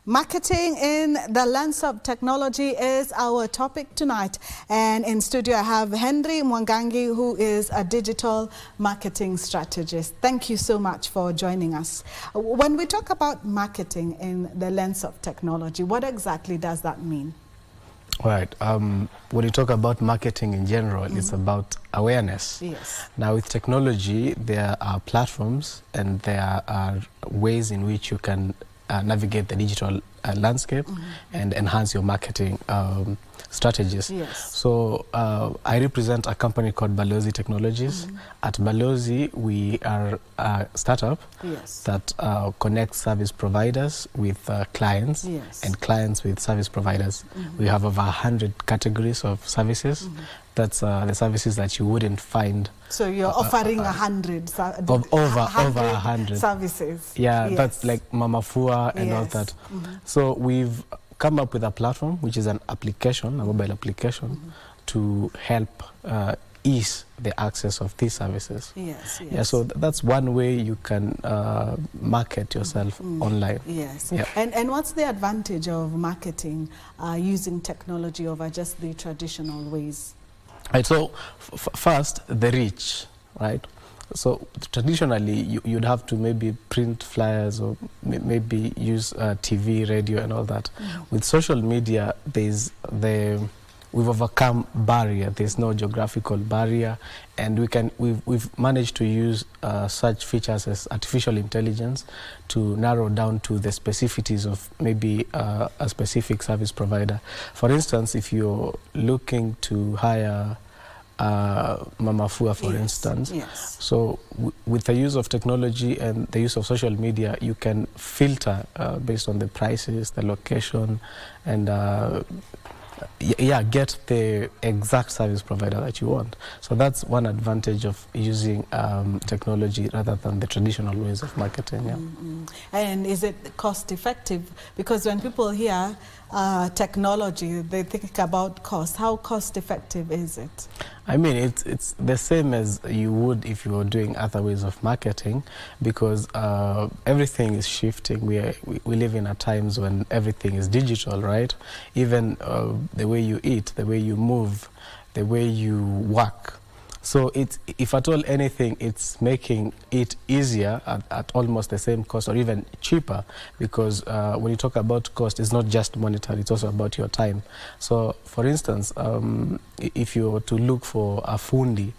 Marketing in the lens of technology is our topic tonight. And in studio I have Henry Mwangangi, who is a digital marketing strategist. Thank you so much for joining us. When we talk about marketing in the lens of technology, what exactly does that mean? Right. When you talk about marketing in general, it's about awareness. Yes. Now, with technology, there are platforms and there are ways in which you can navigate the digital landscape and enhance your marketing strategies. Yes. So I represent a company called Balozi Technologies. At Balozi, we are a startup that connects service providers with clients and clients with service providers. We have over 100 categories of services. That's the services that you wouldn't find. So you're offering 100 over 100 services. Yeah, that's like Mama Fua and all that. So we've come up with a platform, which is an application, a mobile application, to help ease the access of these services. Yes. Yeah, so that's one way you can market yourself online. Yes. Yeah. And what's the advantage of marketing using technology over just the traditional ways? Right, so first, the reach, right? So traditionally, you'd have to maybe print flyers or maybe use TV, radio, and all that. With social media, we've overcome barrier. There's no geographical barrier, and we've managed to use such features as artificial intelligence to narrow down to the specificities of maybe a specific service provider. For instance, if you're looking to hire Mama Fua, for instance. So with the use of technology and the use of social media, you can filter based on the prices, the location, and get the exact service provider that you want. So that's one advantage of using technology rather than the traditional ways of marketing. And is it cost effective? Because when people hear technology, they think about cost. How cost effective is it? I mean, it's the same as you would if you were doing other ways of marketing, because everything is shifting. We live in times when everything is digital, right? Even the way you eat, the way you move, the way you work. So if at all anything, it's making it easier at almost the same cost or even cheaper, because when you talk about cost, it's not just monetary, it's also about your time. So for instance, if you were to look for a fundi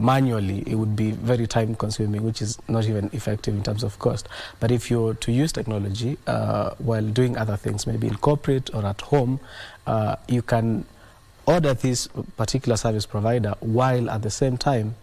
manually, it would be very time consuming, which is not even effective in terms of cost. But if you were to use technology while doing other things, maybe in corporate or at home, you can order this particular service provider while at the same time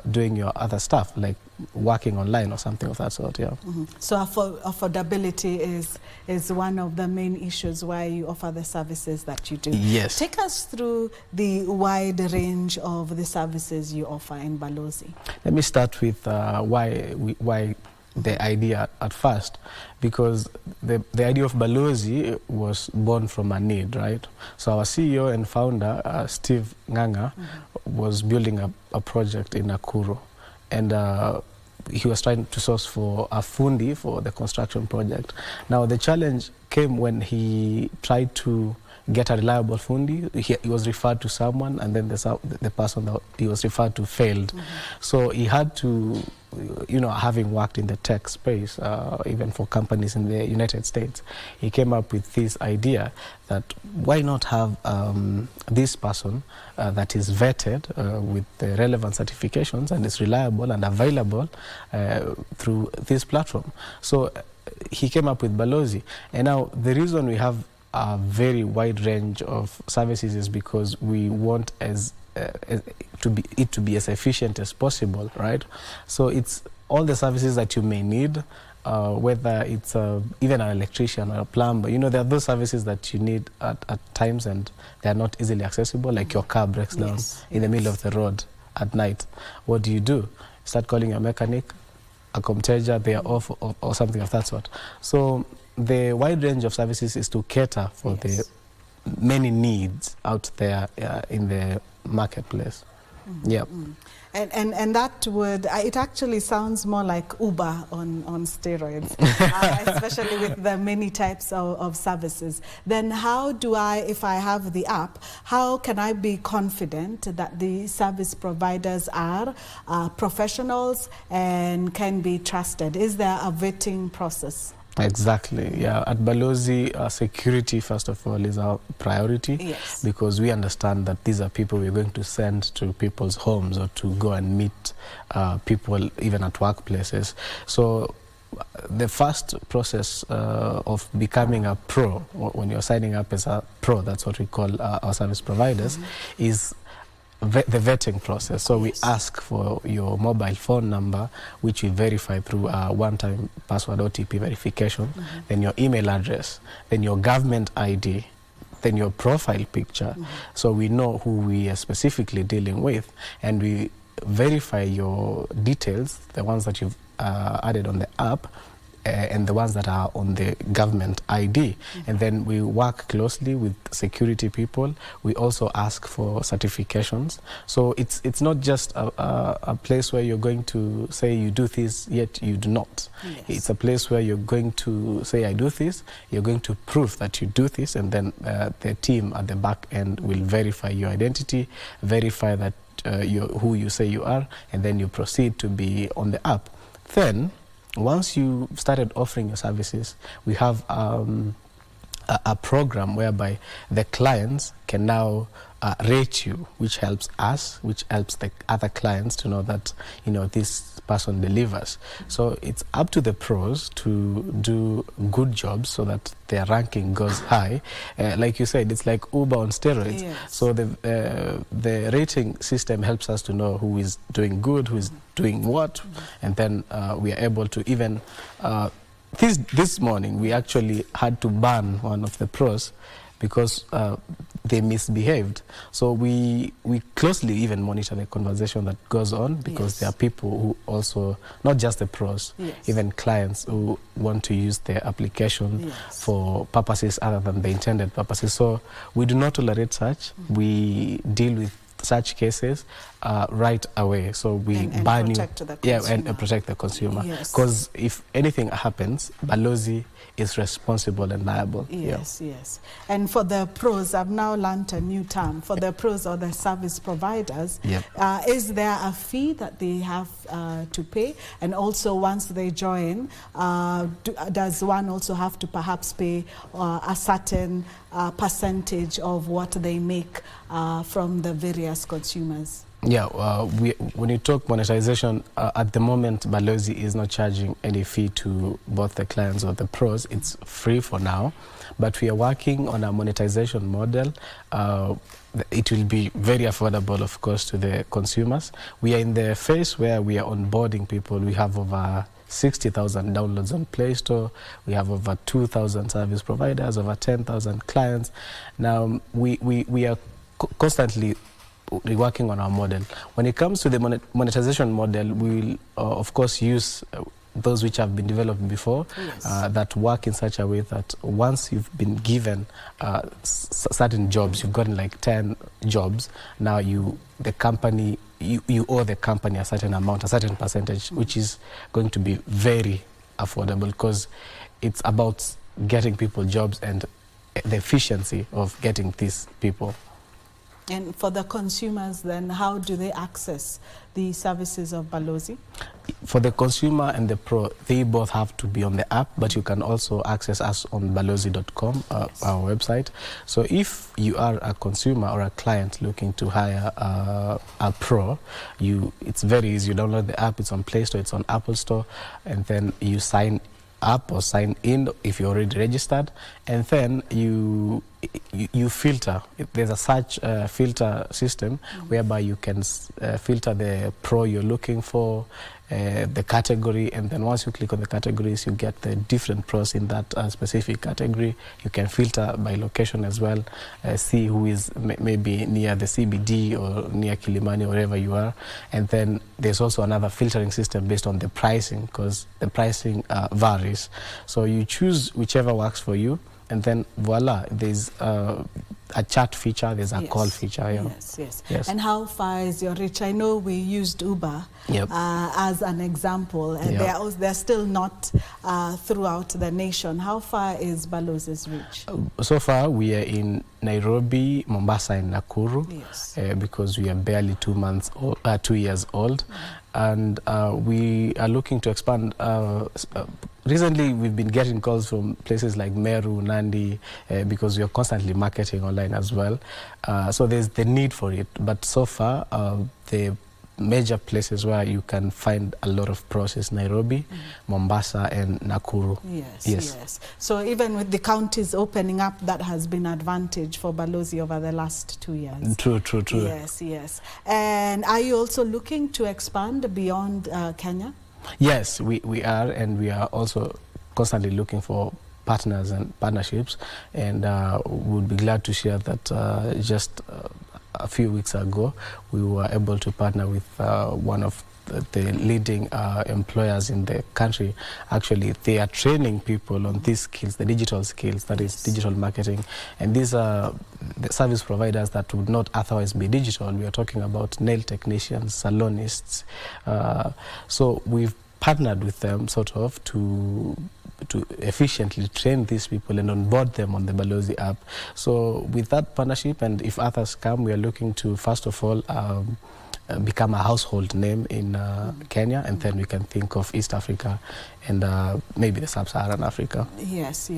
doing your other stuff, like working online or something of that sort. So affordability is one of the main issues why you offer the services that you do. Yes. Take us through the wide range of the services you offer in Balozi. Let me start with why the idea at first, because the idea of Balozi was born from a need, right? So our CEO and founder, Steve Nganga, was building a project in Nakuru, and he was trying to source for a fundi for the construction project. Now the challenge came when he tried to get a reliable fundi. He was referred to someone, and then the person that he was referred to failed. So he had to, having worked in the tech space, even for companies in the United States, he came up with this idea that why not have this person that is vetted with the relevant certifications and is reliable and available through this platform. So he came up with Balozi. And now the reason we have a very wide range of services is because we want it to be as efficient as possible, right? So it's all the services that you may need, whether it's even an electrician or a plumber. There are those services that you need at times and they are not easily accessible, like your car breaks down in the middle of the road at night. What do? You start calling your mechanic, a comteja, they are off, or something of that sort. So the wide range of services is to cater for the many needs out there in the marketplace. Yep. And that would, it actually sounds more like Uber on steroids, especially with the many types of services. Then how do I, if I have the app, how can I be confident that the service providers are professionals and can be trusted? Is there a vetting process? Exactly, yeah. At Balozi, security, first of all, is our priority. Yes. Because we understand that these are people we're going to send to people's homes or to go and meet people even at workplaces. So the first process of becoming a pro, when you're signing up as a pro, that's what we call our service providers, is the vetting process. So we ask for your mobile phone number, which we verify through a one-time password OTP verification, then your email address, then your government ID, then your profile picture, so we know who we are specifically dealing with, and we verify your details, the ones that you've added on the app, and the ones that are on the government ID. And then we work closely with security people. We also ask for certifications. So it's not just a place where you're going to say you do this, yet you do not. Yes. It's a place where you're going to say I do this, you're going to prove that you do this, and then the team at the back end will verify your identity, verify that you're who you say you are, and then you proceed to be on the app. Then, once you started offering your services, we have a program whereby the clients can now rate you, which helps us, which helps the other clients to know that, you know, this person delivers. So it's up to the pros to do good jobs so that their ranking goes high. Like you said, it's like Uber on steroids. Yes. So the rating system helps us to know who is doing good, who is doing what, and then we are able to even this morning we actually had to ban one of the pros because they misbehaved. So we closely even monitor the conversation that goes on, because there are people who also, not just the pros, even clients who want to use their application for purposes other than the intended purposes. So we do not tolerate such. We deal with such cases right away. So we ban you, and protect the consumer. Because if anything happens, Balozi is responsible and liable. Yes. And for the pros, I've now learned a new term. For the pros or the service providers, is there a fee that they have to pay? And also, once they join, does one also have to perhaps pay a certain percentage of what they make from the various consumers? Yeah, when you talk monetization, at the moment, Balozi is not charging any fee to both the clients or the pros. It's free for now, but we are working on a monetization model. It will be very affordable, of course, to the consumers. We are in the phase where we are onboarding people. We have over 60,000 downloads on Play Store. We have over 2,000 service providers, over 10,000 clients. Now, we are constantly working on our model. When it comes to the monetization model, we will, of course, use those which have been developed before, that work in such a way that once you've been given certain jobs, you've gotten like 10 jobs, now you owe the company a certain amount, a certain percentage, which is going to be very affordable, because it's about getting people jobs and the efficiency of getting these people. And for the consumers, then, how do they access the services of Balozi? For the consumer and the pro, they both have to be on the app, but you can also access us on balozi.com, our website. So if you are a consumer or a client looking to hire a pro, it's very easy. You download the app, it's on Play Store, it's on Apple Store, and then you sign up or sign in if you're already registered, and then you filter. There's a search filter system whereby you can filter the pro you're looking for, the category, and then once you click on the categories, you get the different pros in that specific category. You can filter by location as well, see who is maybe near the CBD or near Kilimani, wherever you are. And then there's also another filtering system based on the pricing, because the pricing varies. So you choose whichever works for you, and then voila, there's a chat feature, there's a call feature. Yeah. Yes. And how far is your reach? I know we used Uber as an example, and they're still not throughout the nation. How far is Balozi's reach? So far, we are in Nairobi, Mombasa, and Nakuru, because we are barely 2 years old. And we are looking to expand. Recently, we've been getting calls from places like Meru, Nandi, because we are constantly marketing online as well. So there's the need for it. But so far, the major places where you can find a lot of pros is Nairobi, Mombasa, and Nakuru. Yes. So even with the counties opening up, that has been an advantage for Balozi over the last 2 years. True. Yes. And are you also looking to expand beyond Kenya? Yes, we are, and we are also constantly looking for partners and partnerships, and we'll be glad to share that just a few weeks ago we were able to partner with one of the leading employers in the country. Actually, they are training people on these skills, the digital skills, that is digital marketing. And these are the service providers that would not otherwise be digital. We are talking about nail technicians, salonists. So we've partnered with them sort of to efficiently train these people and onboard them on the Balozi app. So with that partnership, and if others come, we are looking to, first of all, become a household name in Kenya, and then we can think of East Africa and maybe the Sub-Saharan Africa. Yes.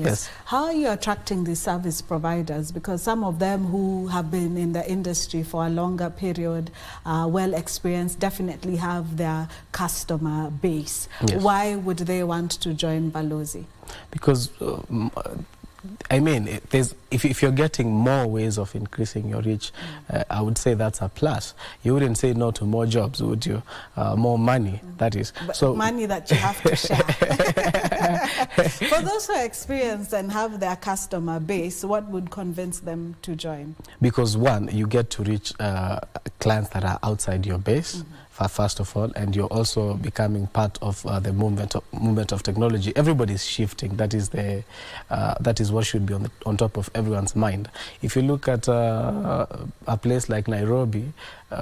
How are you attracting the service providers? Because some of them who have been in the industry for a longer period, well experienced, definitely have their customer base. Why would they want to join Balozi? Because I mean, if you're getting more ways of increasing your reach, I would say that's a plus. You wouldn't say no to more jobs, would you? More money, that is. But so money that you have to share. For those who are experienced and have their customer base, what would convince them to join? Because one, you get to reach clients that are outside your base. First of all, and you're also becoming part of the movement of technology. Everybody's shifting. That is what should be on top of everyone's mind. If you look at a place like Nairobi,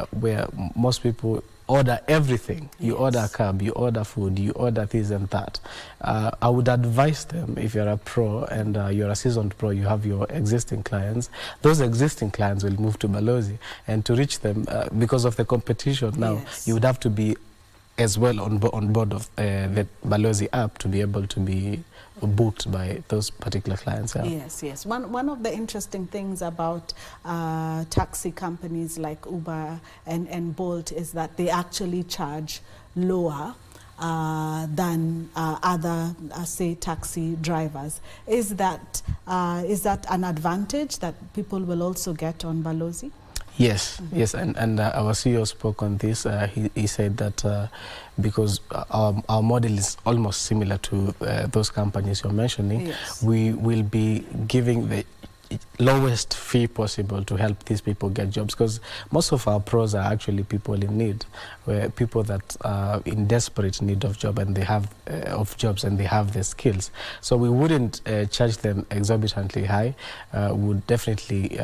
where most people order everything, you order a cab, you order food, you order this and that. I would advise them, if you're a pro and you're a seasoned pro, you have your existing clients, those existing clients will move to Balozi, and to reach them, because of the competition now, you would have to be as well on board of the Balozi app to be able to be booked by those particular clients. Yes. One of the interesting things about taxi companies like Uber and Bolt is that they actually charge lower than other, say, taxi drivers. Is that an advantage that people will also get on Balozi? Yes, and our CEO spoke on this. He said that because our model is almost similar to those companies you're mentioning, we will be giving the lowest fee possible to help these people get jobs, because most of our pros are actually people in need, where people that are in desperate need of job and they have jobs and they have the skills. So we wouldn't charge them exorbitantly high. Would definitely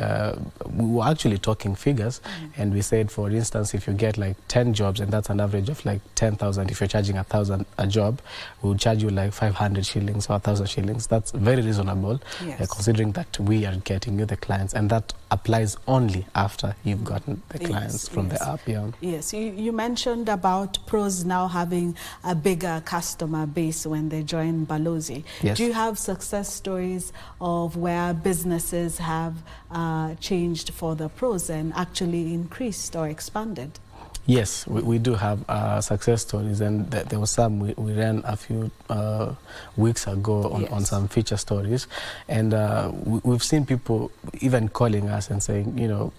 we were actually talking figures, and we said, for instance, if you get like 10 jobs and that's an average of like 10,000, if you're charging 1,000 a job, we would charge you like 500 shillings or 1,000 shillings. That's very reasonable, considering that we are getting you the clients, and that applies only after you've gotten the clients from the app. Yes, you mentioned about pros now having a bigger customer base when they join Balozi. Do you have success stories of where businesses have changed for the pros and actually increased or expanded? Yes, we do have success stories, and there was some we ran a few weeks ago on some feature stories, and we've seen people even calling us and saying, you know,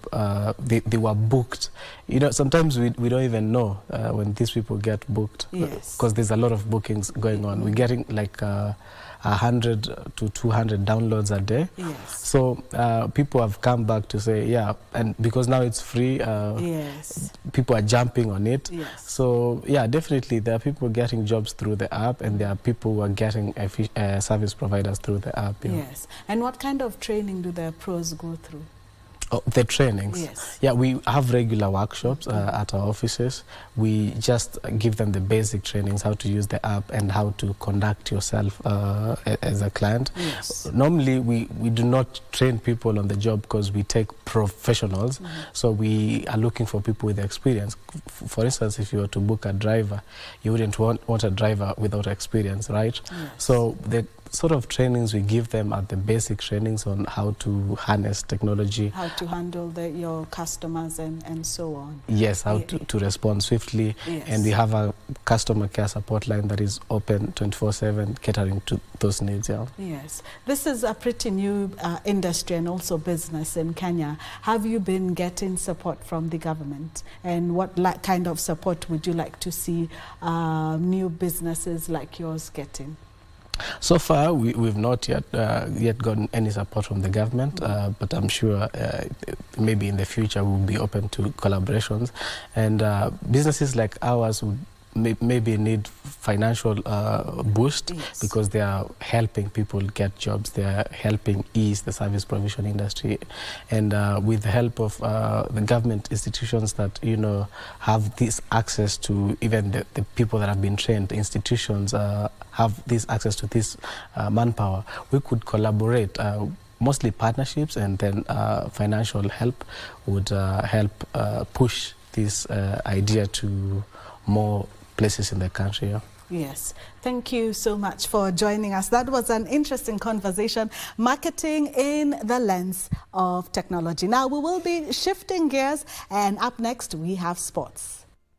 they were booked. You know, sometimes we don't even know when these people get booked, because there's a lot of bookings going on. We're getting like 100 to 200 downloads a day. So people have come back to say, and because now it's free, people are jumping on it. So definitely there are people getting jobs through the app, and there are people who are getting service providers through the app. And what kind of training do the pros go through? Oh, the trainings. Yes. Yeah, we have regular workshops at our offices. We just give them the basic trainings, how to use the app and how to conduct yourself as a client. Yes. Normally, we do not train people on the job because we take professionals. So we are looking for people with experience. For instance, if you were to book a driver, you wouldn't want a driver without experience, right? Yes. So the sort of trainings we give them are the basic trainings on how to harness technology. How to handle your customers and so on. Yes, how to respond swiftly. Yes. And we have a customer care support line that is open 24/7, catering to those needs. Yeah. Yes. This is a pretty new industry and also business in Kenya. Have you been getting support from the government? And what kind of support would you like to see new businesses like yours getting? So far, we've not yet gotten any support from the government, but I'm sure maybe in the future we'll be open to collaborations. And businesses like ours would maybe need financial boost, yes, because they are helping people get jobs. They are helping ease the service provision industry, and with the help of the government institutions that have this access to even the people that have been trained. Institutions have this access to this manpower. We could collaborate. Mostly partnerships, and then financial help would help push this idea to more places in the country. Yeah. Yes. Thank you so much for joining us. That was an interesting conversation, marketing in the lens of technology. Now we will be shifting gears, and up next we have sports.